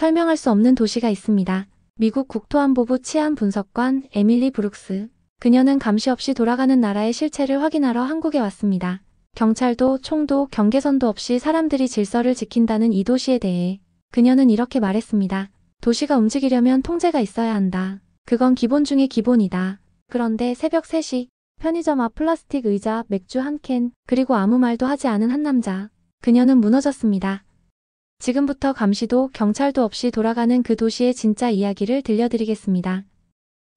설명할 수 없는 도시가 있습니다. 미국 국토안보부 치안 분석관 에밀리 브룩스. 그녀는 감시 없이 돌아가는 나라의 실체를 확인하러 한국에 왔습니다. 경찰도, 총도, 경계선도 없이 사람들이 질서를 지킨다는 이 도시에 대해 그녀는 이렇게 말했습니다. 도시가 움직이려면 통제가 있어야 한다. 그건 기본 중의 기본이다. 그런데 새벽 3시, 편의점 앞 플라스틱 의자, 맥주 한 캔, 그리고 아무 말도 하지 않은 한 남자. 그녀는 무너졌습니다. 지금부터 감시도 경찰도 없이 돌아가는 그 도시의 진짜 이야기를 들려드리겠습니다.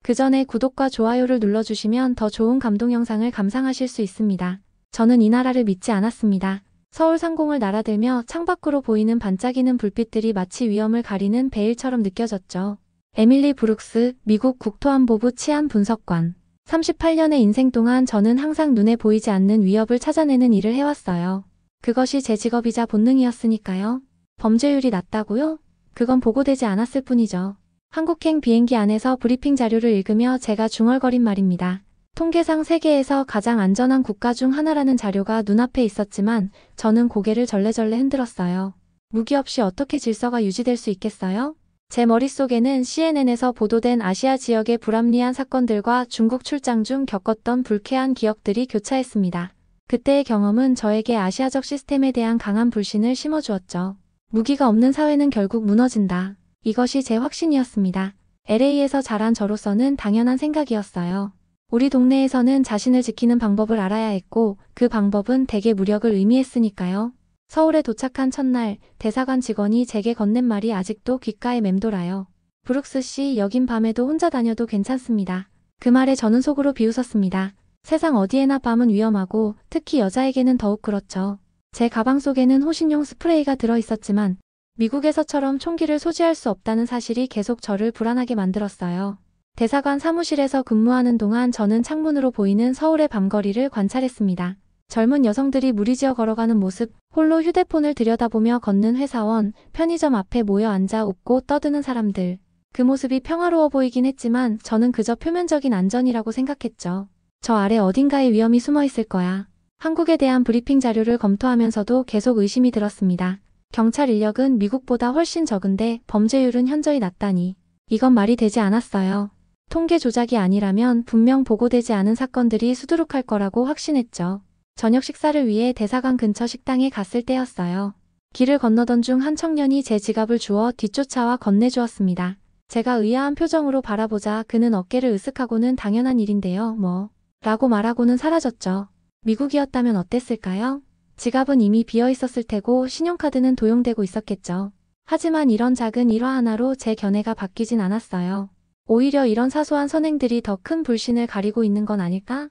그 전에 구독과 좋아요를 눌러주시면 더 좋은 감동 영상을 감상하실 수 있습니다. 저는 이 나라를 믿지 않았습니다. 서울 상공을 날아들며 창밖으로 보이는 반짝이는 불빛들이 마치 위험을 가리는 베일처럼 느껴졌죠. 에밀리 브룩스, 미국 국토안보부 치안 분석관. 38년의 인생 동안 저는 항상 눈에 보이지 않는 위협을 찾아내는 일을 해왔어요. 그것이 제 직업이자 본능이었으니까요. 범죄율이 낮다고요? 그건 보고되지 않았을 뿐이죠. 한국행 비행기 안에서 브리핑 자료를 읽으며 제가 중얼거린 말입니다. 통계상 세계에서 가장 안전한 국가 중 하나라는 자료가 눈앞에 있었지만 저는 고개를 절레절레 흔들었어요. 무기 없이 어떻게 질서가 유지될 수 있겠어요? 제 머릿속에는 CNN에서 보도된 아시아 지역의 불합리한 사건들과 중국 출장 중 겪었던 불쾌한 기억들이 교차했습니다. 그때의 경험은 저에게 아시아적 시스템에 대한 강한 불신을 심어주었죠. 무기가 없는 사회는 결국 무너진다. 이것이 제 확신이었습니다. LA에서 자란 저로서는 당연한 생각이었어요. 우리 동네에서는 자신을 지키는 방법을 알아야 했고 그 방법은 대개 무력을 의미했으니까요. 서울에 도착한 첫날 대사관 직원이 제게 건넨 말이 아직도 귓가에 맴돌아요. 브룩스 씨, 여긴 밤에도 혼자 다녀도 괜찮습니다. 그 말에 저는 속으로 비웃었습니다. 세상 어디에나 밤은 위험하고 특히 여자에게는 더욱 그렇죠. 제 가방 속에는 호신용 스프레이가 들어있었지만 미국에서처럼 총기를 소지할 수 없다는 사실이 계속 저를 불안하게 만들었어요. 대사관 사무실에서 근무하는 동안 저는 창문으로 보이는 서울의 밤거리를 관찰했습니다. 젊은 여성들이 무리지어 걸어가는 모습, 홀로 휴대폰을 들여다보며 걷는 회사원, 편의점 앞에 모여 앉아 웃고 떠드는 사람들. 그 모습이 평화로워 보이긴 했지만 저는 그저 표면적인 안전이라고 생각했죠. 저 아래 어딘가에 위험이 숨어 있을 거야. 한국에 대한 브리핑 자료를 검토하면서도 계속 의심이 들었습니다. 경찰 인력은 미국보다 훨씬 적은데 범죄율은 현저히 낮다니. 이건 말이 되지 않았어요. 통계 조작이 아니라면 분명 보고되지 않은 사건들이 수두룩할 거라고 확신했죠. 저녁 식사를 위해 대사관 근처 식당에 갔을 때였어요. 길을 건너던 중 한 청년이 제 지갑을 주워 뒤쫓아와 건네주었습니다. 제가 의아한 표정으로 바라보자 그는 어깨를 으쓱하고는 당연한 일인데요, 뭐. 라고 말하고는 사라졌죠. 미국이었다면 어땠을까요? 지갑은 이미 비어 있었을 테고 신용카드는 도용되고 있었겠죠. 하지만 이런 작은 일화 하나로 제 견해가 바뀌진 않았어요. 오히려 이런 사소한 선행들이 더 큰 불신을 가리고 있는 건 아닐까?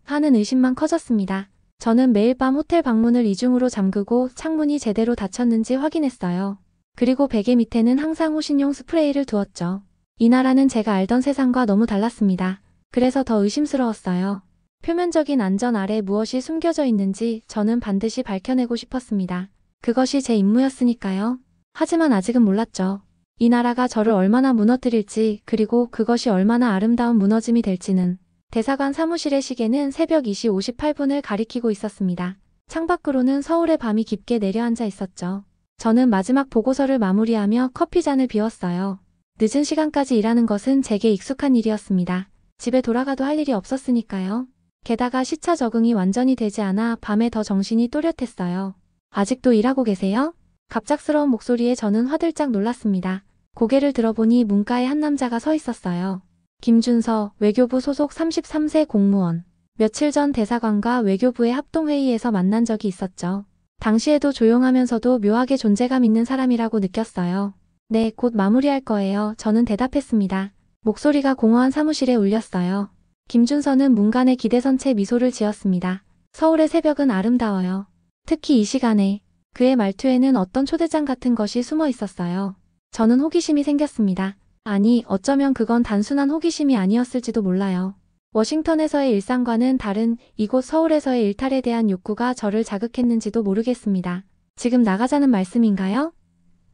하는 의심만 커졌습니다. 저는 매일 밤 호텔 방문을 이중으로 잠그고 창문이 제대로 닫혔는지 확인했어요. 그리고 베개 밑에는 항상 호신용 스프레이를 두었죠. 이 나라는 제가 알던 세상과 너무 달랐습니다. 그래서 더 의심스러웠어요. 표면적인 안전 아래 무엇이 숨겨져 있는지 저는 반드시 밝혀내고 싶었습니다. 그것이 제 임무였으니까요. 하지만 아직은 몰랐죠. 이 나라가 저를 얼마나 무너뜨릴지, 그리고 그것이 얼마나 아름다운 무너짐이 될지는. 대사관 사무실의 시계는 새벽 2시 58분을 가리키고 있었습니다. 창밖으로는 서울의 밤이 깊게 내려앉아 있었죠. 저는 마지막 보고서를 마무리하며 커피잔을 비웠어요. 늦은 시간까지 일하는 것은 제게 익숙한 일이었습니다. 집에 돌아가도 할 일이 없었으니까요. 게다가 시차 적응이 완전히 되지 않아 밤에 더 정신이 또렷했어요. 아직도 일하고 계세요? 갑작스러운 목소리에 저는 화들짝 놀랐습니다. 고개를 들어보니 문가에 한 남자가 서 있었어요. 김준서, 외교부 소속 33세 공무원. 며칠 전 대사관과 외교부의 합동회의에서 만난 적이 있었죠. 당시에도 조용하면서도 묘하게 존재감 있는 사람이라고 느꼈어요. 네, 곧 마무리할 거예요. 저는 대답했습니다. 목소리가 공허한 사무실에 울렸어요. 김준서는 문간에 기대선 채 미소를 지었습니다. 서울의 새벽은 아름다워요. 특히 이 시간에. 그의 말투에는 어떤 초대장 같은 것이 숨어 있었어요. 저는 호기심이 생겼습니다. 아니, 어쩌면 그건 단순한 호기심이 아니었을지도 몰라요. 워싱턴에서의 일상과는 다른 이곳 서울에서의 일탈에 대한 욕구가 저를 자극했는지도 모르겠습니다. 지금 나가자는 말씀인가요?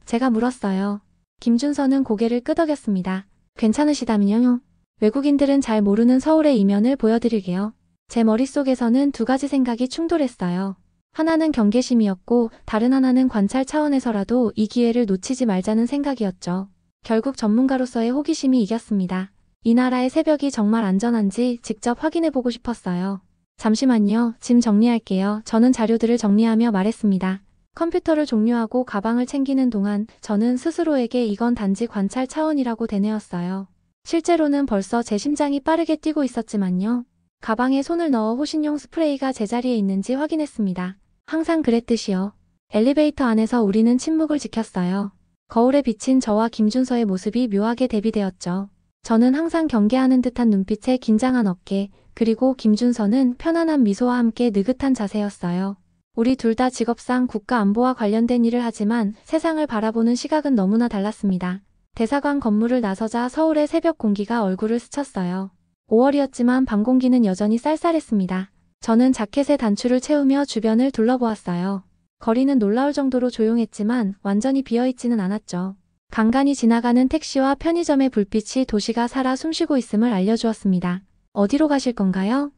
제가 물었어요. 김준서는 고개를 끄덕였습니다. 괜찮으시다면요. 외국인들은 잘 모르는 서울의 이면을 보여드릴게요. 제 머릿속에서는 두 가지 생각이 충돌했어요. 하나는 경계심이었고 다른 하나는 관찰 차원에서라도 이 기회를 놓치지 말자는 생각이었죠. 결국 전문가로서의 호기심이 이겼습니다. 이 나라의 새벽이 정말 안전한지 직접 확인해보고 싶었어요. 잠시만요. 짐 정리할게요. 저는 자료들을 정리하며 말했습니다. 컴퓨터를 종료하고 가방을 챙기는 동안 저는 스스로에게 이건 단지 관찰 차원이라고 되뇌었어요. 실제로는 벌써 제 심장이 빠르게 뛰고 있었지만요. 가방에 손을 넣어 호신용 스프레이가 제자리에 있는지 확인했습니다. 항상 그랬듯이요. 엘리베이터 안에서 우리는 침묵을 지켰어요. 거울에 비친 저와 김준서의 모습이 묘하게 대비되었죠. 저는 항상 경계하는 듯한 눈빛에 긴장한 어깨, 그리고 김준서는 편안한 미소와 함께 느긋한 자세였어요. 우리 둘 다 직업상 국가 안보와 관련된 일을 하지만 세상을 바라보는 시각은 너무나 달랐습니다. 대사관 건물을 나서자 서울의 새벽 공기가 얼굴을 스쳤어요. 5월이었지만 밤 공기는 여전히 쌀쌀했습니다. 저는 자켓에 단추를 채우며 주변을 둘러보았어요. 거리는 놀라울 정도로 조용했지만 완전히 비어있지는 않았죠. 간간히 지나가는 택시와 편의점의 불빛이 도시가 살아 숨쉬고 있음을 알려주었습니다. 어디로 가실 건가요?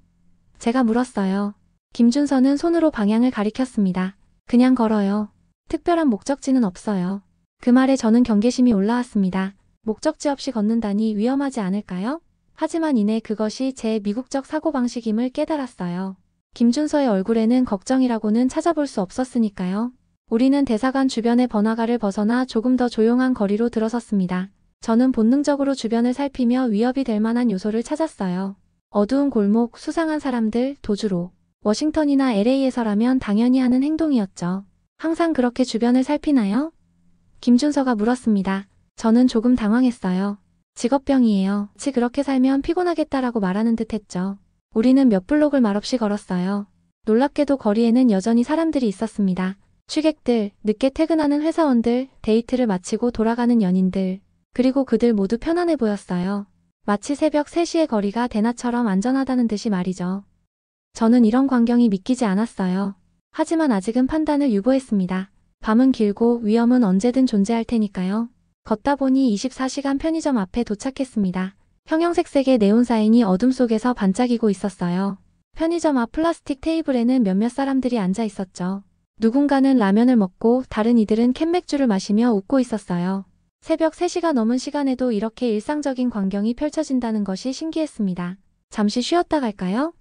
제가 물었어요. 김준서는 손으로 방향을 가리켰습니다. 그냥 걸어요. 특별한 목적지는 없어요. 그 말에 저는 경계심이 올라왔습니다. 목적지 없이 걷는다니 위험하지 않을까요? 하지만 이내 그것이 제 미국적 사고방식임을 깨달았어요. 김준서의 얼굴에는 걱정이라고는 찾아볼 수 없었으니까요. 우리는 대사관 주변의 번화가를 벗어나 조금 더 조용한 거리로 들어섰습니다. 저는 본능적으로 주변을 살피며 위협이 될 만한 요소를 찾았어요. 어두운 골목, 수상한 사람들, 도주로. 워싱턴이나 LA에서라면 당연히 하는 행동이었죠. 항상 그렇게 주변을 살피나요? 김준서가 물었습니다. 저는 조금 당황했어요. 직업병이에요. 그렇게 살면 피곤하겠다라고 말하는 듯 했죠. 우리는 몇 블록을 말없이 걸었어요. 놀랍게도 거리에는 여전히 사람들이 있었습니다. 취객들, 늦게 퇴근하는 회사원들, 데이트를 마치고 돌아가는 연인들, 그리고 그들 모두 편안해 보였어요. 마치 새벽 3시의 거리가 대낮처럼 안전하다는 듯이 말이죠. 저는 이런 광경이 믿기지 않았어요. 하지만 아직은 판단을 유보했습니다. 밤은 길고 위험은 언제든 존재할 테니까요. 걷다 보니 24시간 편의점 앞에 도착했습니다. 형형색색의 네온 사인이 어둠 속에서 반짝이고 있었어요. 편의점 앞 플라스틱 테이블에는 몇몇 사람들이 앉아 있었죠. 누군가는 라면을 먹고 다른 이들은 캔맥주를 마시며 웃고 있었어요. 새벽 3시가 넘은 시간에도 이렇게 일상적인 광경이 펼쳐진다는 것이 신기했습니다. 잠시 쉬었다 갈까요?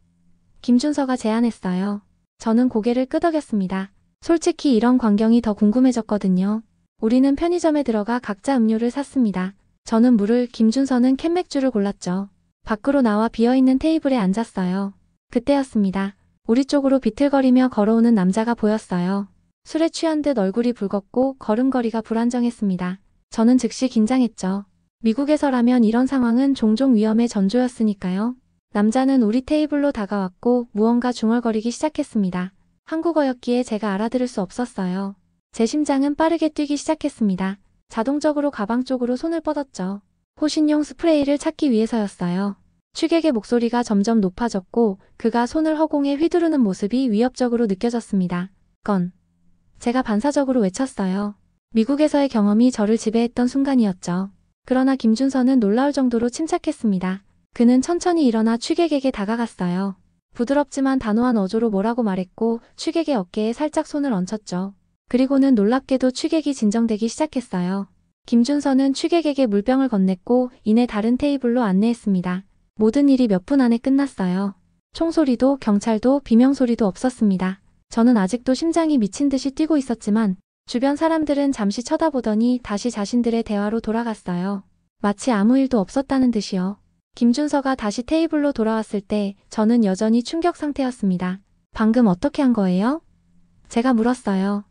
김준서가 제안했어요. 저는 고개를 끄덕였습니다. 솔직히 이런 광경이 더 궁금해졌거든요. 우리는 편의점에 들어가 각자 음료를 샀습니다. 저는 물을, 김준서는 캔맥주를 골랐죠. 밖으로 나와 비어있는 테이블에 앉았어요. 그때였습니다. 우리 쪽으로 비틀거리며 걸어오는 남자가 보였어요. 술에 취한 듯 얼굴이 붉었고 걸음걸이가 불안정했습니다. 저는 즉시 긴장했죠. 미국에서라면 이런 상황은 종종 위험의 전조였으니까요. 남자는 우리 테이블로 다가왔고 무언가 중얼거리기 시작했습니다. 한국어였기에 제가 알아들을 수 없었어요. 제 심장은 빠르게 뛰기 시작했습니다. 자동적으로 가방 쪽으로 손을 뻗었죠. 호신용 스프레이를 찾기 위해서였어요. 취객의 목소리가 점점 높아졌고 그가 손을 허공에 휘두르는 모습이 위협적으로 느껴졌습니다. 제가 반사적으로 외쳤어요. 미국에서의 경험이 저를 지배했던 순간이었죠. 그러나 김준서는 놀라울 정도로 침착했습니다. 그는 천천히 일어나 취객에게 다가갔어요. 부드럽지만 단호한 어조로 뭐라고 말했고 취객의 어깨에 살짝 손을 얹혔죠. 그리고는 놀랍게도 취객이 진정되기 시작했어요. 김준서는 취객에게 물병을 건넸고 이내 다른 테이블로 안내했습니다. 모든 일이 몇 분 안에 끝났어요. 총소리도 경찰도 비명소리도 없었습니다. 저는 아직도 심장이 미친 듯이 뛰고 있었지만 주변 사람들은 잠시 쳐다보더니 다시 자신들의 대화로 돌아갔어요. 마치 아무 일도 없었다는 듯이요. 김준서가 다시 테이블로 돌아왔을 때 저는 여전히 충격 상태였습니다. 방금 어떻게 한 거예요? 제가 물었어요.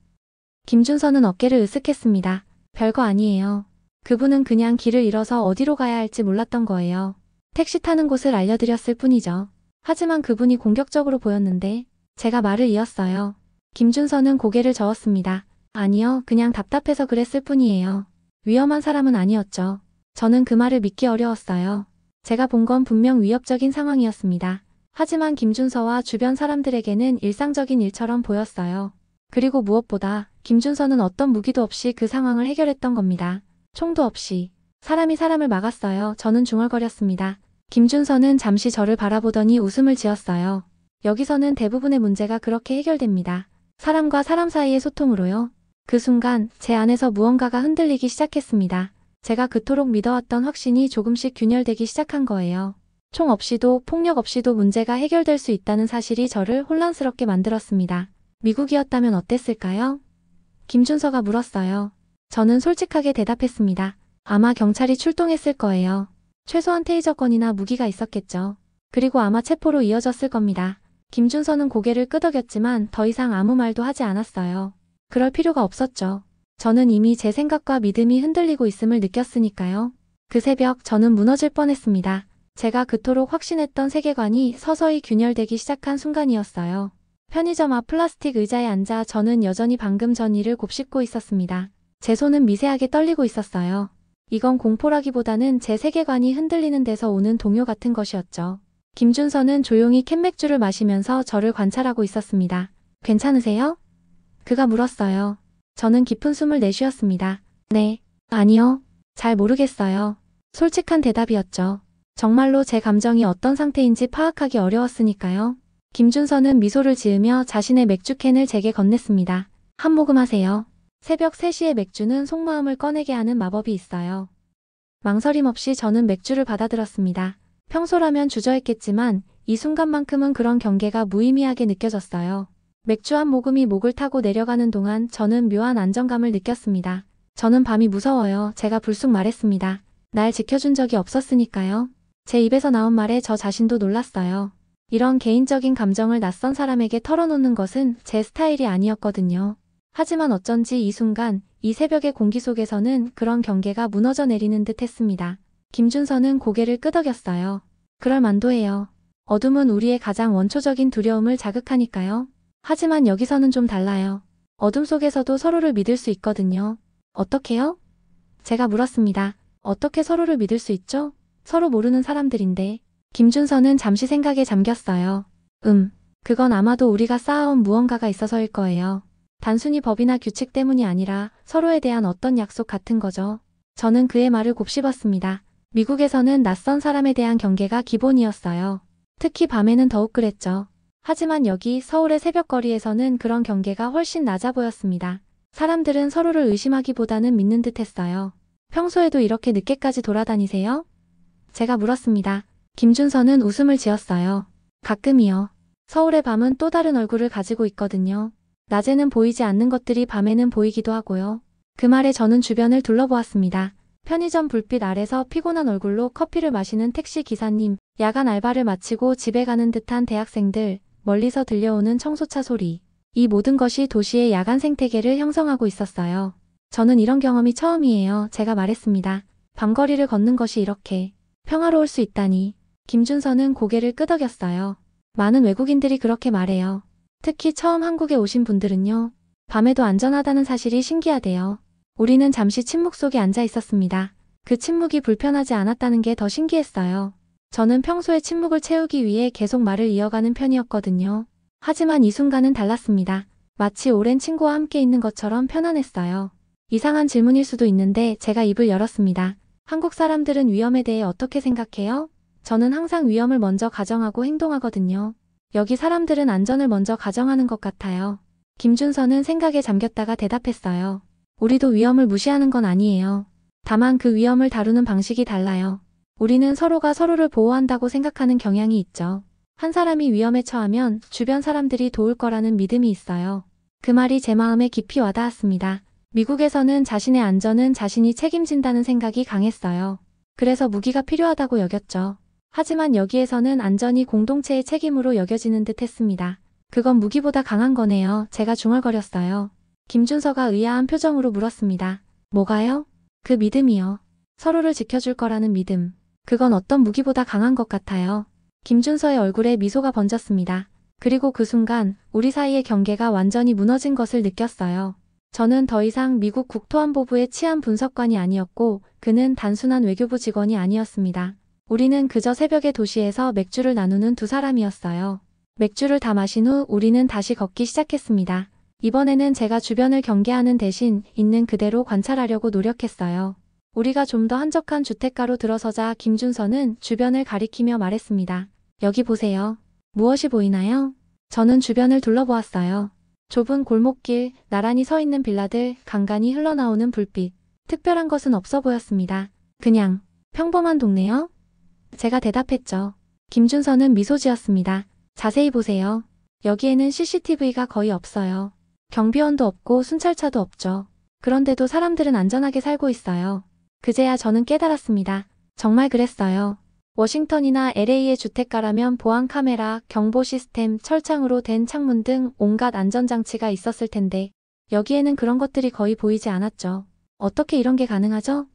김준서는 어깨를 으쓱했습니다. 별거 아니에요. 그분은 그냥 길을 잃어서 어디로 가야 할지 몰랐던 거예요. 택시 타는 곳을 알려드렸을 뿐이죠. 하지만 그분이 공격적으로 보였는데 제가 말을 이었어요. 김준서는 고개를 저었습니다. 아니요, 그냥 답답해서 그랬을 뿐이에요. 위험한 사람은 아니었죠. 저는 그 말을 믿기 어려웠어요. 제가 본 건 분명 위협적인 상황이었습니다. 하지만 김준서와 주변 사람들에게는 일상적인 일처럼 보였어요. 그리고 무엇보다 김준서는 어떤 무기도 없이 그 상황을 해결했던 겁니다. 총도 없이. 사람이 사람을 막았어요. 저는 중얼거렸습니다. 김준서는 잠시 저를 바라보더니 웃음을 지었어요. 여기서는 대부분의 문제가 그렇게 해결됩니다. 사람과 사람 사이의 소통으로요. 그 순간 제 안에서 무언가가 흔들리기 시작했습니다. 제가 그토록 믿어왔던 확신이 조금씩 균열되기 시작한 거예요. 총 없이도 폭력 없이도 문제가 해결될 수 있다는 사실이 저를 혼란스럽게 만들었습니다. 미국이었다면 어땠을까요? 김준서가 물었어요. 저는 솔직하게 대답했습니다. 아마 경찰이 출동했을 거예요. 최소한 테이저건이나 무기가 있었겠죠. 그리고 아마 체포로 이어졌을 겁니다. 김준서는 고개를 끄덕였지만 더 이상 아무 말도 하지 않았어요. 그럴 필요가 없었죠. 저는 이미 제 생각과 믿음이 흔들리고 있음을 느꼈으니까요. 그 새벽 저는 무너질 뻔했습니다. 제가 그토록 확신했던 세계관이 서서히 균열되기 시작한 순간이었어요. 편의점 앞 플라스틱 의자에 앉아 저는 여전히 방금 전 일을 곱씹고 있었습니다. 제 손은 미세하게 떨리고 있었어요. 이건 공포라기보다는 제 세계관이 흔들리는 데서 오는 동요 같은 것이었죠. 김준서는 조용히 캔맥주를 마시면서 저를 관찰하고 있었습니다. 괜찮으세요? 그가 물었어요. 저는 깊은 숨을 내쉬었습니다. 네, 아니요, 잘 모르겠어요. 솔직한 대답이었죠. 정말로 제 감정이 어떤 상태인지 파악하기 어려웠으니까요. 김준서는 미소를 지으며 자신의 맥주캔을 제게 건넸습니다. 한 모금 하세요. 새벽 3시에 맥주는 속마음을 꺼내게 하는 마법이 있어요. 망설임 없이 저는 맥주를 받아들었습니다. 평소라면 주저했겠지만 이 순간만큼은 그런 경계가 무의미하게 느껴졌어요. 맥주 한 모금이 목을 타고 내려가는 동안 저는 묘한 안정감을 느꼈습니다. 저는 밤이 무서워요. 제가 불쑥 말했습니다. 날 지켜준 적이 없었으니까요. 제 입에서 나온 말에 저 자신도 놀랐어요. 이런 개인적인 감정을 낯선 사람에게 털어놓는 것은 제 스타일이 아니었거든요. 하지만 어쩐지 이 순간, 이 새벽의 공기 속에서는 그런 경계가 무너져 내리는 듯 했습니다. 김준서는 고개를 끄덕였어요. 그럴 만도 해요. 어둠은 우리의 가장 원초적인 두려움을 자극하니까요. 하지만 여기서는 좀 달라요. 어둠 속에서도 서로를 믿을 수 있거든요. 어떻게요? 제가 물었습니다. 어떻게 서로를 믿을 수 있죠? 서로 모르는 사람들인데. 김준서는 잠시 생각에 잠겼어요. 그건 아마도 우리가 쌓아온 무언가가 있어서일 거예요. 단순히 법이나 규칙 때문이 아니라 서로에 대한 어떤 약속 같은 거죠. 저는 그의 말을 곱씹었습니다. 미국에서는 낯선 사람에 대한 경계가 기본이었어요. 특히 밤에는 더욱 그랬죠. 하지만 여기 서울의 새벽거리에서는 그런 경계가 훨씬 낮아 보였습니다. 사람들은 서로를 의심하기보다는 믿는 듯 했어요. 평소에도 이렇게 늦게까지 돌아다니세요? 제가 물었습니다. 김준서는 웃음을 지었어요. 가끔이요. 서울의 밤은 또 다른 얼굴을 가지고 있거든요. 낮에는 보이지 않는 것들이 밤에는 보이기도 하고요. 그 말에 저는 주변을 둘러보았습니다. 편의점 불빛 아래서 피곤한 얼굴로 커피를 마시는 택시 기사님, 야간 알바를 마치고 집에 가는 듯한 대학생들, 멀리서 들려오는 청소차 소리. 이 모든 것이 도시의 야간 생태계를 형성하고 있었어요. 저는 이런 경험이 처음이에요. 제가 말했습니다. 밤거리를 걷는 것이 이렇게 평화로울 수 있다니. 김준서는 고개를 끄덕였어요. 많은 외국인들이 그렇게 말해요. 특히 처음 한국에 오신 분들은요. 밤에도 안전하다는 사실이 신기하대요. 우리는 잠시 침묵 속에 앉아 있었습니다. 그 침묵이 불편하지 않았다는 게 더 신기했어요. 저는 평소에 침묵을 채우기 위해 계속 말을 이어가는 편이었거든요. 하지만 이 순간은 달랐습니다. 마치 오랜 친구와 함께 있는 것처럼 편안했어요. 이상한 질문일 수도 있는데 제가 입을 열었습니다. 한국 사람들은 위험에 대해 어떻게 생각해요? 저는 항상 위험을 먼저 가정하고 행동하거든요. 여기 사람들은 안전을 먼저 가정하는 것 같아요. 김준서는 생각에 잠겼다가 대답했어요. 우리도 위험을 무시하는 건 아니에요. 다만 그 위험을 다루는 방식이 달라요. 우리는 서로가 서로를 보호한다고 생각하는 경향이 있죠. 한 사람이 위험에 처하면 주변 사람들이 도울 거라는 믿음이 있어요. 그 말이 제 마음에 깊이 와닿았습니다. 미국에서는 자신의 안전은 자신이 책임진다는 생각이 강했어요. 그래서 무기가 필요하다고 여겼죠. 하지만 여기에서는 안전이 공동체의 책임으로 여겨지는 듯 했습니다. 그건 무기보다 강한 거네요. 제가 중얼거렸어요. 김준서가 의아한 표정으로 물었습니다. 뭐가요? 그 믿음이요. 서로를 지켜줄 거라는 믿음. 그건 어떤 무기보다 강한 것 같아요. 김준서의 얼굴에 미소가 번졌습니다. 그리고 그 순간 우리 사이의 경계가 완전히 무너진 것을 느꼈어요. 저는 더 이상 미국 국토안보부의 치안 분석관이 아니었고 그는 단순한 외교부 직원이 아니었습니다. 우리는 그저 새벽의 도시에서 맥주를 나누는 두 사람이었어요. 맥주를 다 마신 후 우리는 다시 걷기 시작했습니다. 이번에는 제가 주변을 경계하는 대신 있는 그대로 관찰하려고 노력했어요. 우리가 좀 더 한적한 주택가로 들어서자 김준서는 주변을 가리키며 말했습니다. 여기 보세요. 무엇이 보이나요? 저는 주변을 둘러보았어요. 좁은 골목길, 나란히 서 있는 빌라들, 간간히 흘러나오는 불빛. 특별한 것은 없어 보였습니다. 그냥 평범한 동네요? 제가 대답했죠. 김준서는 미소 지었습니다. 자세히 보세요. 여기에는 CCTV가 거의 없어요. 경비원도 없고 순찰차도 없죠. 그런데도 사람들은 안전하게 살고 있어요. 그제야 저는 깨달았습니다. 정말 그랬어요. 워싱턴이나 LA의 주택가라면 보안 카메라, 경보 시스템, 철창으로 된 창문 등 온갖 안전장치가 있었을 텐데 여기에는 그런 것들이 거의 보이지 않았죠. 어떻게 이런 게 가능하죠?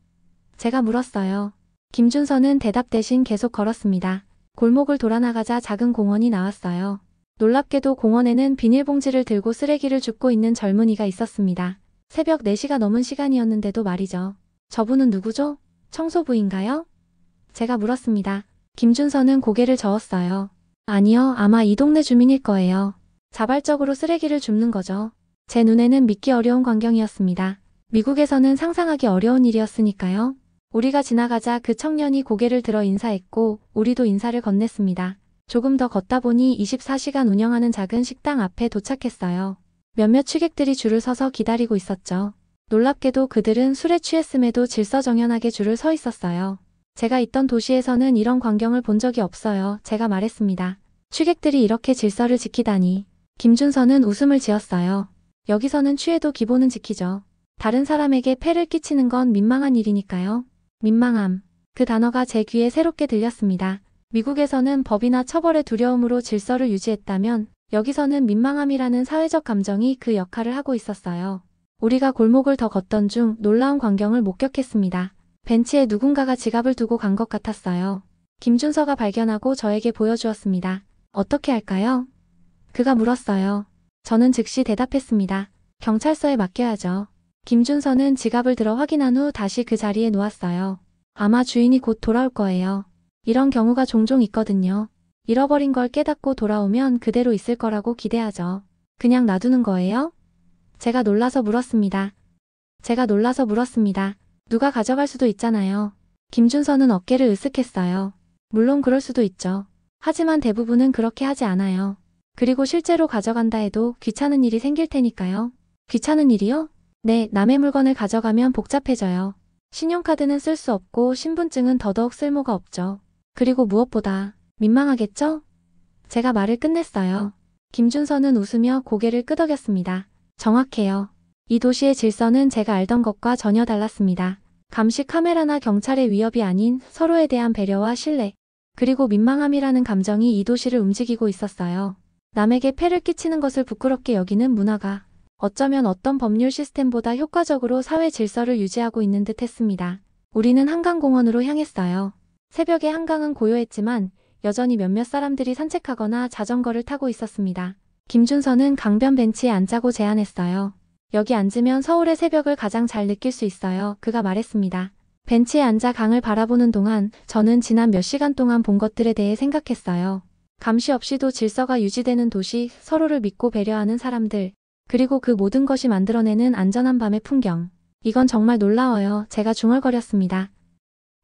제가 물었어요. 김준서는 대답 대신 계속 걸었습니다. 골목을 돌아나가자 작은 공원이 나왔어요. 놀랍게도 공원에는 비닐봉지를 들고 쓰레기를 줍고 있는 젊은이가 있었습니다. 새벽 4시가 넘은 시간이었는데도 말이죠. 저분은 누구죠? 청소부인가요? 제가 물었습니다. 김준서는 고개를 저었어요. 아니요, 아마 이 동네 주민일 거예요. 자발적으로 쓰레기를 줍는 거죠. 제 눈에는 믿기 어려운 광경이었습니다. 미국에서는 상상하기 어려운 일이었으니까요. 우리가 지나가자 그 청년이 고개를 들어 인사했고 우리도 인사를 건넸습니다. 조금 더 걷다 보니 24시간 운영하는 작은 식당 앞에 도착했어요. 몇몇 취객들이 줄을 서서 기다리고 있었죠. 놀랍게도 그들은 술에 취했음에도 질서정연하게 줄을 서 있었어요. 제가 있던 도시에서는 이런 광경을 본 적이 없어요. 제가 말했습니다. 취객들이 이렇게 질서를 지키다니. 김준서는 웃음을 지었어요. 여기서는 취해도 기본은 지키죠. 다른 사람에게 폐를 끼치는 건 민망한 일이니까요. 민망함. 그 단어가 제 귀에 새롭게 들렸습니다. 미국에서는 법이나 처벌의 두려움으로 질서를 유지했다면 여기서는 민망함이라는 사회적 감정이 그 역할을 하고 있었어요. 우리가 골목을 더 걷던 중 놀라운 광경을 목격했습니다. 벤치에 누군가가 지갑을 두고 간 것 같았어요. 김준서가 발견하고 저에게 보여주었습니다. 어떻게 할까요? 그가 물었어요. 저는 즉시 대답했습니다. 경찰서에 맡겨야죠. 김준서는 지갑을 들어 확인한 후 다시 그 자리에 놓았어요. 아마 주인이 곧 돌아올 거예요. 이런 경우가 종종 있거든요. 잃어버린 걸 깨닫고 돌아오면 그대로 있을 거라고 기대하죠. 그냥 놔두는 거예요? 제가 놀라서 물었습니다. 누가 가져갈 수도 있잖아요. 김준서는 어깨를 으쓱했어요. 물론 그럴 수도 있죠. 하지만 대부분은 그렇게 하지 않아요. 그리고 실제로 가져간다 해도 귀찮은 일이 생길 테니까요. 귀찮은 일이요? 네, 남의 물건을 가져가면 복잡해져요. 신용카드는 쓸 수 없고 신분증은 더더욱 쓸모가 없죠. 그리고 무엇보다 민망하겠죠? 제가 말을 끝냈어요. 김준서는 웃으며 고개를 끄덕였습니다. 정확해요. 이 도시의 질서는 제가 알던 것과 전혀 달랐습니다. 감시 카메라나 경찰의 위협이 아닌 서로에 대한 배려와 신뢰, 그리고 민망함이라는 감정이 이 도시를 움직이고 있었어요. 남에게 폐를 끼치는 것을 부끄럽게 여기는 문화가 어쩌면 어떤 법률 시스템보다 효과적으로 사회 질서를 유지하고 있는 듯 했습니다. 우리는 한강공원으로 향했어요. 새벽에 한강은 고요했지만 여전히 몇몇 사람들이 산책하거나 자전거를 타고 있었습니다. 김준서는 강변 벤치에 앉자고 제안했어요. 여기 앉으면 서울의 새벽을 가장 잘 느낄 수 있어요. 그가 말했습니다. 벤치에 앉아 강을 바라보는 동안 저는 지난 몇 시간 동안 본 것들에 대해 생각했어요. 감시 없이도 질서가 유지되는 도시, 서로를 믿고 배려하는 사람들, 그리고 그 모든 것이 만들어내는 안전한 밤의 풍경. 이건 정말 놀라워요. 제가 중얼거렸습니다.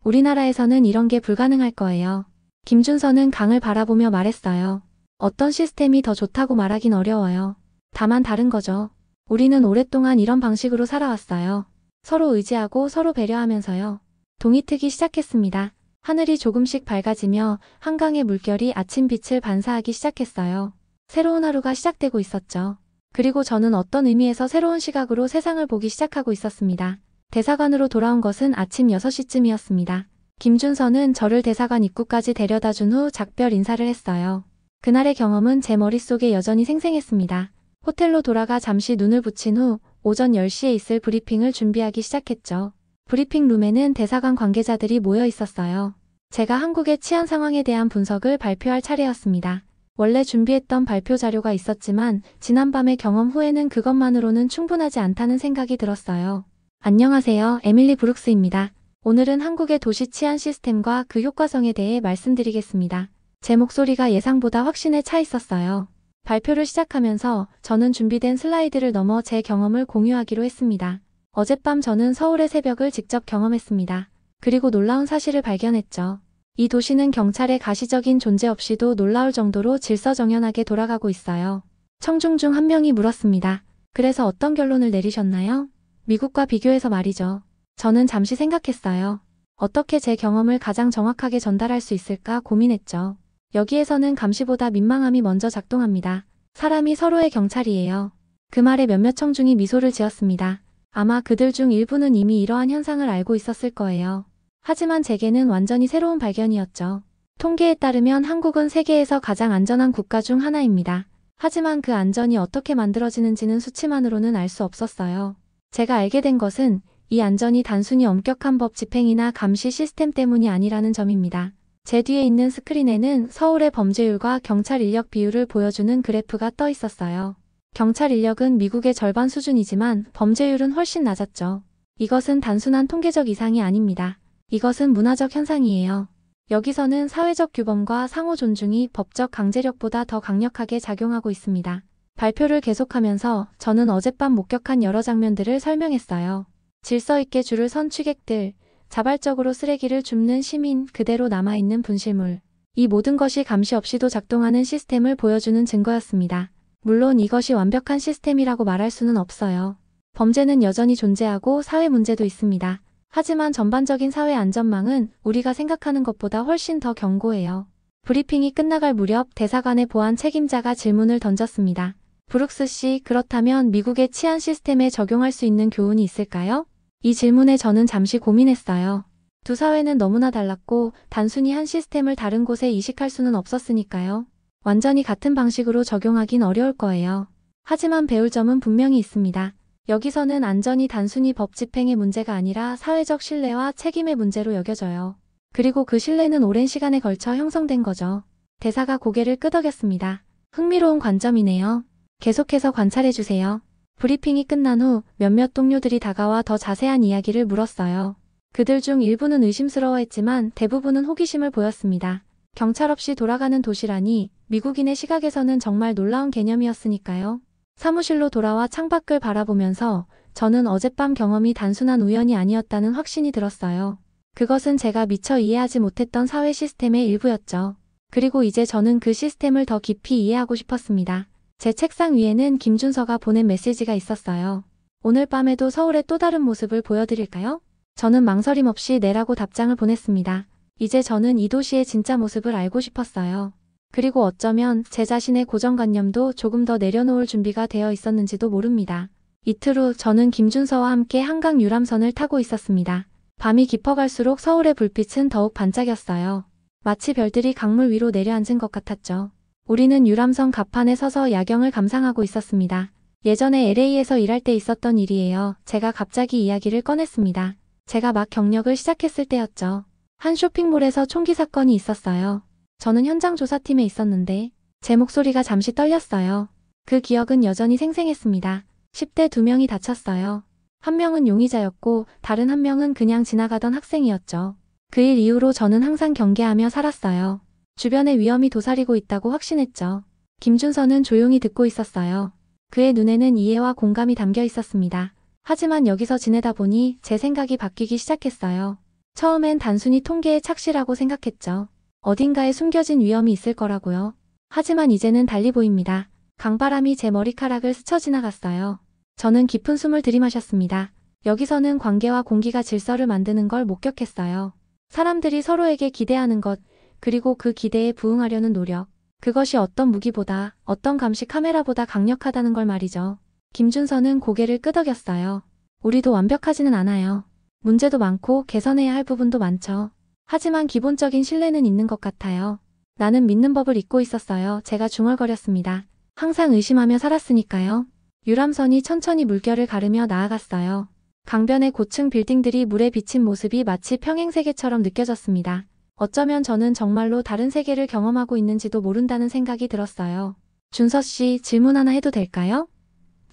우리나라에서는 이런 게 불가능할 거예요. 김준서는 강을 바라보며 말했어요. 어떤 시스템이 더 좋다고 말하긴 어려워요. 다만 다른 거죠. 우리는 오랫동안 이런 방식으로 살아왔어요. 서로 의지하고 서로 배려하면서요. 동이 트기 시작했습니다. 하늘이 조금씩 밝아지며 한강의 물결이 아침 빛을 반사하기 시작했어요. 새로운 하루가 시작되고 있었죠. 그리고 저는 어떤 의미에서 새로운 시각으로 세상을 보기 시작하고 있었습니다. 대사관으로 돌아온 것은 아침 6시쯤이었습니다. 김준서는 저를 대사관 입구까지 데려다 준 후 작별 인사를 했어요. 그날의 경험은 제 머릿속에 여전히 생생했습니다. 호텔로 돌아가 잠시 눈을 붙인 후 오전 10시에 있을 브리핑을 준비하기 시작했죠. 브리핑 룸에는 대사관 관계자들이 모여 있었어요. 제가 한국의 치안 상황에 대한 분석을 발표할 차례였습니다. 원래 준비했던 발표 자료가 있었지만 지난밤의 경험 후에는 그것만으로는 충분하지 않다는 생각이 들었어요. 안녕하세요. 에밀리 브룩스입니다. 오늘은 한국의 도시 치안 시스템과 그 효과성에 대해 말씀드리겠습니다. 제 목소리가 예상보다 확신에 차 있었어요. 발표를 시작하면서 저는 준비된 슬라이드를 넘어 제 경험을 공유하기로 했습니다. 어젯밤 저는 서울의 새벽을 직접 경험했습니다. 그리고 놀라운 사실을 발견했죠. 이 도시는 경찰의 가시적인 존재 없이도 놀라울 정도로 질서정연하게 돌아가고 있어요. 청중 중 한 명이 물었습니다. 그래서 어떤 결론을 내리셨나요? 미국과 비교해서 말이죠. 저는 잠시 생각했어요. 어떻게 제 경험을 가장 정확하게 전달할 수 있을까 고민했죠. 여기에서는 감시보다 민망함이 먼저 작동합니다. 사람이 서로의 경찰이에요. 그 말에 몇몇 청중이 미소를 지었습니다. 아마 그들 중 일부는 이미 이러한 현상을 알고 있었을 거예요. 하지만 제게는 완전히 새로운 발견이었죠. 통계에 따르면 한국은 세계에서 가장 안전한 국가 중 하나입니다. 하지만 그 안전이 어떻게 만들어지는지는 수치만으로는 알 수 없었어요. 제가 알게 된 것은 이 안전이 단순히 엄격한 법 집행이나 감시 시스템 때문이 아니라는 점입니다. 제 뒤에 있는 스크린에는 서울의 범죄율과 경찰 인력 비율을 보여주는 그래프가 떠 있었어요. 경찰 인력은 미국의 절반 수준이지만 범죄율은 훨씬 낮았죠. 이것은 단순한 통계적 이상이 아닙니다. 이것은 문화적 현상이에요. 여기서는 사회적 규범과 상호 존중이 법적 강제력보다 더 강력하게 작용하고 있습니다. 발표를 계속하면서 저는 어젯밤 목격한 여러 장면들을 설명했어요. 질서 있게 줄을 선 취객들, 자발적으로 쓰레기를 줍는 시민, 그대로 남아있는 분실물. 이 모든 것이 감시 없이도 작동하는 시스템을 보여주는 증거였습니다. 물론 이것이 완벽한 시스템이라고 말할 수는 없어요. 범죄는 여전히 존재하고 사회 문제도 있습니다. 하지만 전반적인 사회 안전망은 우리가 생각하는 것보다 훨씬 더 견고해요. 브리핑이 끝나갈 무렵 대사관의 보안 책임자가 질문을 던졌습니다. 브룩스 씨, 그렇다면 미국의 치안 시스템에 적용할 수 있는 교훈이 있을까요? 이 질문에 저는 잠시 고민했어요. 두 사회는 너무나 달랐고 단순히 한 시스템을 다른 곳에 이식할 수는 없었으니까요. 완전히 같은 방식으로 적용하긴 어려울 거예요. 하지만 배울 점은 분명히 있습니다. 여기서는 안전이 단순히 법 집행의 문제가 아니라 사회적 신뢰와 책임의 문제로 여겨져요. 그리고 그 신뢰는 오랜 시간에 걸쳐 형성된 거죠. 대사가 고개를 끄덕였습니다. 흥미로운 관점이네요. 계속해서 관찰해주세요. 브리핑이 끝난 후 몇몇 동료들이 다가와 더 자세한 이야기를 물었어요. 그들 중 일부는 의심스러워했지만 대부분은 호기심을 보였습니다. 경찰 없이 돌아가는 도시라니 미국인의 시각에서는 정말 놀라운 개념이었으니까요. 사무실로 돌아와 창밖을 바라보면서 저는 어젯밤 경험이 단순한 우연이 아니었다는 확신이 들었어요. 그것은 제가 미처 이해하지 못했던 사회 시스템의 일부였죠. 그리고 이제 저는 그 시스템을 더 깊이 이해하고 싶었습니다. 제 책상 위에는 김준서가 보낸 메시지가 있었어요. 오늘 밤에도 서울의 또 다른 모습을 보여드릴까요? 저는 망설임 없이 네라고 답장을 보냈습니다. 이제 저는 이 도시의 진짜 모습을 알고 싶었어요. 그리고 어쩌면 제 자신의 고정관념도 조금 더 내려놓을 준비가 되어 있었는지도 모릅니다. 이틀 후 저는 김준서와 함께 한강 유람선을 타고 있었습니다. 밤이 깊어갈수록 서울의 불빛은 더욱 반짝였어요. 마치 별들이 강물 위로 내려앉은 것 같았죠. 우리는 유람선 갑판에 서서 야경을 감상하고 있었습니다. 예전에 LA에서 일할 때 있었던 일이에요. 제가 갑자기 이야기를 꺼냈습니다. 제가 막 경력을 시작했을 때였죠. 한 쇼핑몰에서 총기 사건이 있었어요. 저는 현장 조사팀에 있었는데 제 목소리가 잠시 떨렸어요. 그 기억은 여전히 생생했습니다. 10대 2명이 다쳤어요. 한 명은 용의자였고 다른 한 명은 그냥 지나가던 학생이었죠. 그 일 이후로 저는 항상 경계하며 살았어요. 주변에 위험이 도사리고 있다고 확신했죠. 김준서는 조용히 듣고 있었어요. 그의 눈에는 이해와 공감이 담겨 있었습니다. 하지만 여기서 지내다 보니 제 생각이 바뀌기 시작했어요. 처음엔 단순히 통계에 착시라고 생각했죠. 어딘가에 숨겨진 위험이 있을 거라고요. 하지만 이제는 달리 보입니다. 강바람이 제 머리카락을 스쳐 지나갔어요. 저는 깊은 숨을 들이마셨습니다. 여기서는 관계와 공기가 질서를 만드는 걸 목격했어요. 사람들이 서로에게 기대하는 것, 그리고 그 기대에 부응하려는 노력. 그것이 어떤 무기보다, 어떤 감시 카메라보다 강력하다는 걸 말이죠. 김준서는 고개를 끄덕였어요. 우리도 완벽하지는 않아요. 문제도 많고 개선해야 할 부분도 많죠. 하지만 기본적인 신뢰는 있는 것 같아요. 나는 믿는 법을 잊고 있었어요. 제가 중얼거렸습니다. 항상 의심하며 살았으니까요. 유람선이 천천히 물결을 가르며 나아갔어요. 강변의 고층 빌딩들이 물에 비친 모습이 마치 평행세계처럼 느껴졌습니다. 어쩌면 저는 정말로 다른 세계를 경험하고 있는지도 모른다는 생각이 들었어요. 준서 씨, 질문 하나 해도 될까요?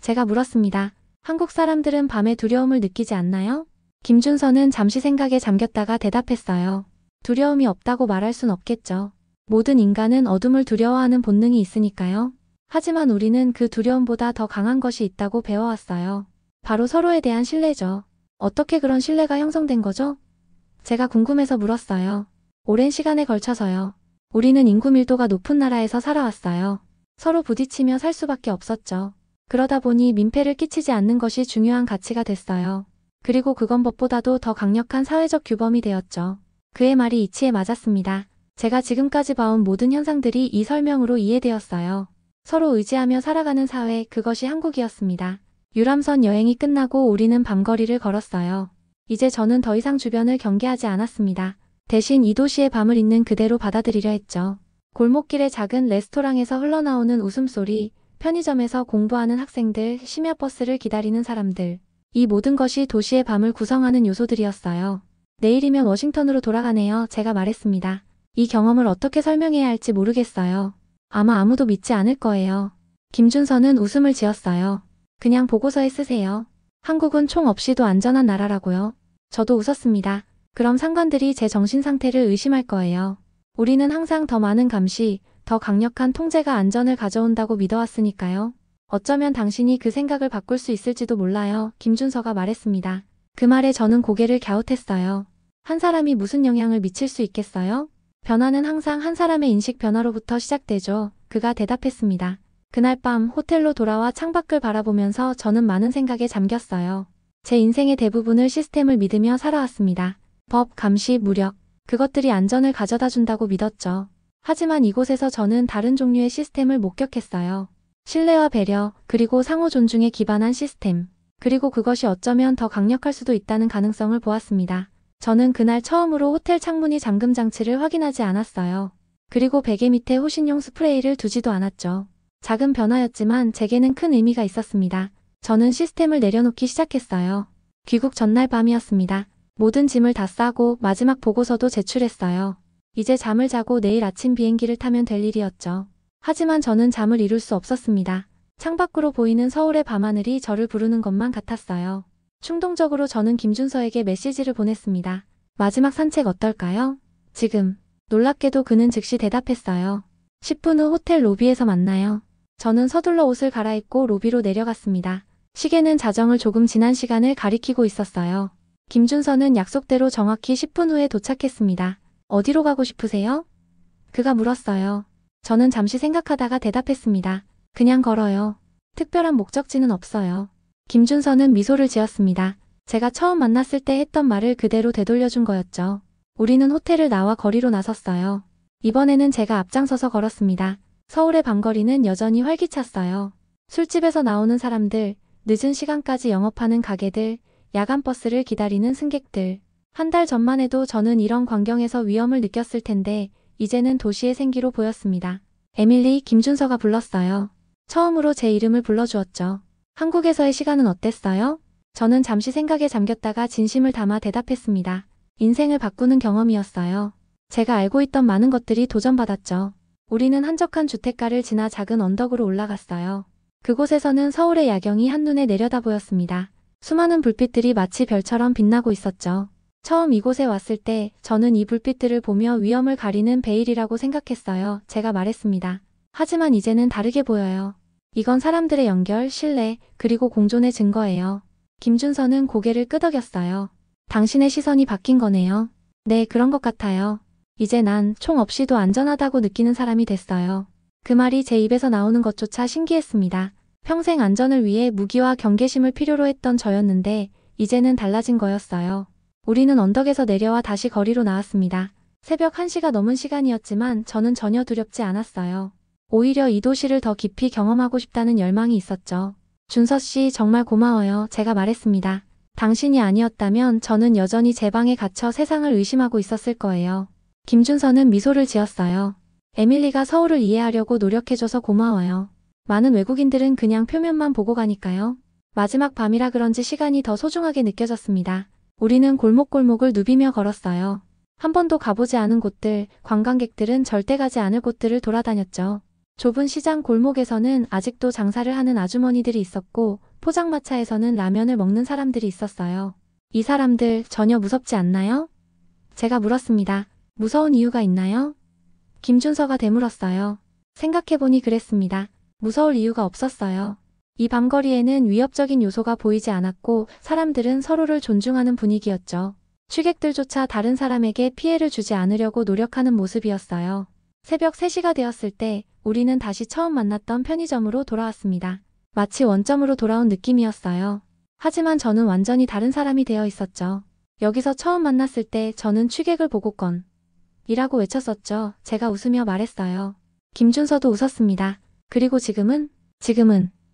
제가 물었습니다. 한국 사람들은 밤에 두려움을 느끼지 않나요? 김준서는 잠시 생각에 잠겼다가 대답했어요. 두려움이 없다고 말할 순 없겠죠. 모든 인간은 어둠을 두려워하는 본능이 있으니까요. 하지만 우리는 그 두려움보다 더 강한 것이 있다고 배워왔어요. 바로 서로에 대한 신뢰죠. 어떻게 그런 신뢰가 형성된 거죠? 제가 궁금해서 물었어요. 오랜 시간에 걸쳐서요. 우리는 인구 밀도가 높은 나라에서 살아왔어요. 서로 부딪히며 살 수밖에 없었죠. 그러다 보니 민폐를 끼치지 않는 것이 중요한 가치가 됐어요. 그리고 그건 법보다도 더 강력한 사회적 규범이 되었죠. 그의 말이 이치에 맞았습니다. 제가 지금까지 봐온 모든 현상들이 이 설명으로 이해되었어요. 서로 의지하며 살아가는 사회, 그것이 한국이었습니다. 유람선 여행이 끝나고 우리는 밤거리를 걸었어요. 이제 저는 더 이상 주변을 경계하지 않았습니다. 대신 이 도시의 밤을 있는 그대로 받아들이려 했죠. 골목길의 작은 레스토랑에서 흘러나오는 웃음소리, 편의점에서 공부하는 학생들, 심야버스를 기다리는 사람들. 이 모든 것이 도시의 밤을 구성하는 요소들이었어요. 내일이면 워싱턴으로 돌아가네요. 제가 말했습니다. 이 경험을 어떻게 설명해야 할지 모르겠어요. 아마 아무도 믿지 않을 거예요. 김준서는 웃음을 지었어요. 그냥 보고서에 쓰세요. 한국은 총 없이도 안전한 나라라고요. 저도 웃었습니다. 그럼 상관들이 제 정신 상태를 의심할 거예요. 우리는 항상 더 많은 감시, 더 강력한 통제가 안전을 가져온다고 믿어왔으니까요. 어쩌면 당신이 그 생각을 바꿀 수 있을지도 몰라요. 김준서가 말했습니다. 그 말에 저는 고개를 갸웃했어요. 한 사람이 무슨 영향을 미칠 수 있겠어요? 변화는 항상 한 사람의 인식 변화로부터 시작되죠. 그가 대답했습니다. 그날 밤 호텔로 돌아와 창밖을 바라보면서 저는 많은 생각에 잠겼어요. 제 인생의 대부분을 시스템을 믿으며 살아왔습니다. 법, 감시, 무력. 그것들이 안전을 가져다 준다고 믿었죠. 하지만 이곳에서 저는 다른 종류의 시스템을 목격했어요. 신뢰와 배려, 그리고 상호 존중에 기반한 시스템. 그리고 그것이 어쩌면 더 강력할 수도 있다는 가능성을 보았습니다. 저는 그날 처음으로 호텔 창문이 잠금 장치를 확인하지 않았어요. 그리고 베개 밑에 호신용 스프레이를 두지도 않았죠. 작은 변화였지만 제게는 큰 의미가 있었습니다. 저는 시스템을 내려놓기 시작했어요. 귀국 전날 밤이었습니다. 모든 짐을 다 싸고 마지막 보고서도 제출했어요. 이제 잠을 자고 내일 아침 비행기를 타면 될 일이었죠. 하지만 저는 잠을 이룰 수 없었습니다. 창밖으로 보이는 서울의 밤하늘이 저를 부르는 것만 같았어요. 충동적으로 저는 김준서에게 메시지를 보냈습니다. 마지막 산책 어떨까요? 지금. 놀랍게도 그는 즉시 대답했어요. 10분 후 호텔 로비에서 만나요. 저는 서둘러 옷을 갈아입고 로비로 내려갔습니다. 시계는 자정을 조금 지난 시간을 가리키고 있었어요. 김준서는 약속대로 정확히 10분 후에 도착했습니다. 어디로 가고 싶으세요? 그가 물었어요. 저는 잠시 생각하다가 대답했습니다. 그냥 걸어요. 특별한 목적지는 없어요. 김준서는 미소를 지었습니다. 제가 처음 만났을 때 했던 말을 그대로 되돌려준 거였죠. 우리는 호텔을 나와 거리로 나섰어요. 이번에는 제가 앞장서서 걸었습니다. 서울의 밤거리는 여전히 활기찼어요. 술집에서 나오는 사람들, 늦은 시간까지 영업하는 가게들, 야간 버스를 기다리는 승객들. 한 달 전만 해도 저는 이런 광경에서 위험을 느꼈을 텐데 이제는 도시의 생기로 보였습니다. 에밀리, 김준서가 불렀어요. 처음으로 제 이름을 불러주었죠. 한국에서의 시간은 어땠어요? 저는 잠시 생각에 잠겼다가 진심을 담아 대답했습니다. 인생을 바꾸는 경험이었어요. 제가 알고 있던 많은 것들이 도전받았죠. 우리는 한적한 주택가를 지나 작은 언덕으로 올라갔어요. 그곳에서는 서울의 야경이 한눈에 내려다 보였습니다. 수많은 불빛들이 마치 별처럼 빛나고 있었죠. 처음 이곳에 왔을 때 저는 이 불빛들을 보며 위험을 가리는 베일이라고 생각했어요. 제가 말했습니다. 하지만 이제는 다르게 보여요. 이건 사람들의 연결, 신뢰, 그리고 공존의 증거예요. 김준서는 고개를 끄덕였어요. 당신의 시선이 바뀐 거네요. 네, 그런 것 같아요. 이제 난 총 없이도 안전하다고 느끼는 사람이 됐어요. 그 말이 제 입에서 나오는 것조차 신기했습니다. 평생 안전을 위해 무기와 경계심을 필요로 했던 저였는데 이제는 달라진 거였어요. 우리는 언덕에서 내려와 다시 거리로 나왔습니다. 새벽 1시가 넘은 시간이었지만 저는 전혀 두렵지 않았어요. 오히려 이 도시를 더 깊이 경험하고 싶다는 열망이 있었죠. 준서 씨, 정말 고마워요. 제가 말했습니다. 당신이 아니었다면 저는 여전히 제 방에 갇혀 세상을 의심하고 있었을 거예요. 김준서는 미소를 지었어요. 에밀리가 서울을 이해하려고 노력해줘서 고마워요. 많은 외국인들은 그냥 표면만 보고 가니까요. 마지막 밤이라 그런지 시간이 더 소중하게 느껴졌습니다. 우리는 골목골목을 누비며 걸었어요. 한 번도 가보지 않은 곳들, 관광객들은 절대 가지 않을 곳들을 돌아다녔죠. 좁은 시장 골목에서는 아직도 장사를 하는 아주머니들이 있었고 포장마차에서는 라면을 먹는 사람들이 있었어요. 이 사람들 전혀 무섭지 않나요? 제가 물었습니다. 무서운 이유가 있나요? 김준서가 되물었어요. 생각해보니 그랬습니다. 무서울 이유가 없었어요. 이 밤거리에는 위협적인 요소가 보이지 않았고 사람들은 서로를 존중하는 분위기였죠. 취객들조차 다른 사람에게 피해를 주지 않으려고 노력하는 모습이었어요. 새벽 3시가 되었을 때 우리는 다시 처음 만났던 편의점으로 돌아왔습니다. 마치 원점으로 돌아온 느낌이었어요. 하지만 저는 완전히 다른 사람이 되어 있었죠. 여기서 처음 만났을 때 저는 취객을 보고 이라고 외쳤었죠. 제가 웃으며 말했어요. 김준서도 웃었습니다. 그리고 지금은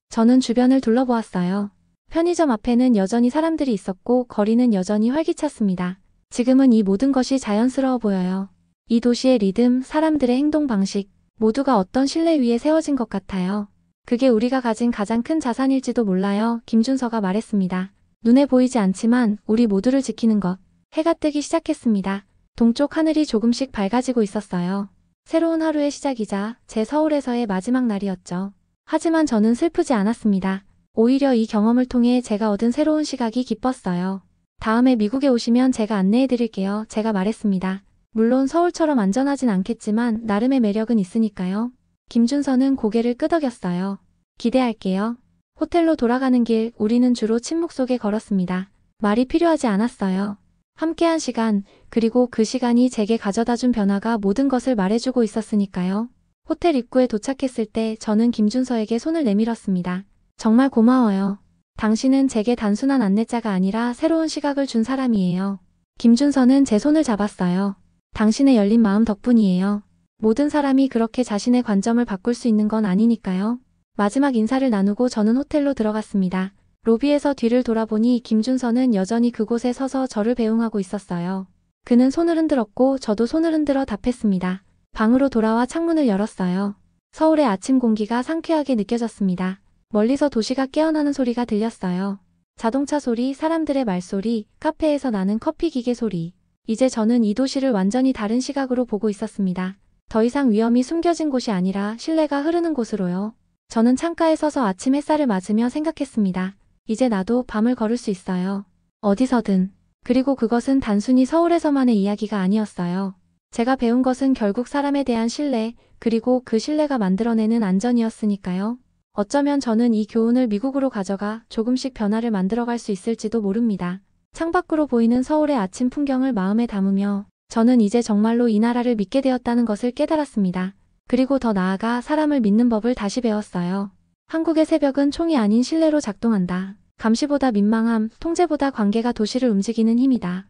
저는 주변을 둘러보았어요. 편의점 앞에는 여전히 사람들이 있었고 거리는 여전히 활기찼습니다. 지금은 이 모든 것이 자연스러워 보여요. 이 도시의 리듬, 사람들의 행동 방식, 모두가 어떤 신뢰 위에 세워진 것 같아요. 그게 우리가 가진 가장 큰 자산일지도 몰라요. 김준서가 말했습니다. 눈에 보이지 않지만 우리 모두를 지키는 것. 해가 뜨기 시작했습니다. 동쪽 하늘이 조금씩 밝아지고 있었어요. 새로운 하루의 시작이자 제 서울에서의 마지막 날이었죠. 하지만 저는 슬프지 않았습니다. 오히려 이 경험을 통해 제가 얻은 새로운 시각이 기뻤어요. 다음에 미국에 오시면 제가 안내해 드릴게요. 제가 말했습니다. 물론 서울처럼 안전하진 않겠지만 나름의 매력은 있으니까요. 김준서는 고개를 끄덕였어요. 기대할게요. 호텔로 돌아가는 길 우리는 주로 침묵 속에 걸었습니다. 말이 필요하지 않았어요. 함께한 시간, 그리고 그 시간이 제게 가져다준 변화가 모든 것을 말해주고 있었으니까요. 호텔 입구에 도착했을 때 저는 김준서에게 손을 내밀었습니다. 정말 고마워요. 당신은 제게 단순한 안내자가 아니라 새로운 시각을 준 사람이에요. 김준서는 제 손을 잡았어요. 당신의 열린 마음 덕분이에요. 모든 사람이 그렇게 자신의 관점을 바꿀 수 있는 건 아니니까요. 마지막 인사를 나누고 저는 호텔로 들어갔습니다. 로비에서 뒤를 돌아보니 김준서는 여전히 그곳에 서서 저를 배웅하고 있었어요. 그는 손을 흔들었고 저도 손을 흔들어 답했습니다. 방으로 돌아와 창문을 열었어요. 서울의 아침 공기가 상쾌하게 느껴졌습니다. 멀리서 도시가 깨어나는 소리가 들렸어요. 자동차 소리, 사람들의 말소리, 카페에서 나는 커피 기계 소리. 이제 저는 이 도시를 완전히 다른 시각으로 보고 있었습니다. 더 이상 위험이 숨겨진 곳이 아니라 신뢰가 흐르는 곳으로요. 저는 창가에 서서 아침 햇살을 맞으며 생각했습니다. 이제 나도 밤을 걸을 수 있어요. 어디서든. 그리고 그것은 단순히 서울에서만의 이야기가 아니었어요. 제가 배운 것은 결국 사람에 대한 신뢰, 그리고 그 신뢰가 만들어내는 안전이었으니까요. 어쩌면 저는 이 교훈을 미국으로 가져가 조금씩 변화를 만들어갈 수 있을지도 모릅니다. 창밖으로 보이는 서울의 아침 풍경을 마음에 담으며 저는 이제 정말로 이 나라를 믿게 되었다는 것을 깨달았습니다. 그리고 더 나아가 사람을 믿는 법을 다시 배웠어요. 한국의 새벽은 총이 아닌 신뢰로 작동한다. 감시보다 민망함, 통제보다 관계가 도시를 움직이는 힘이다.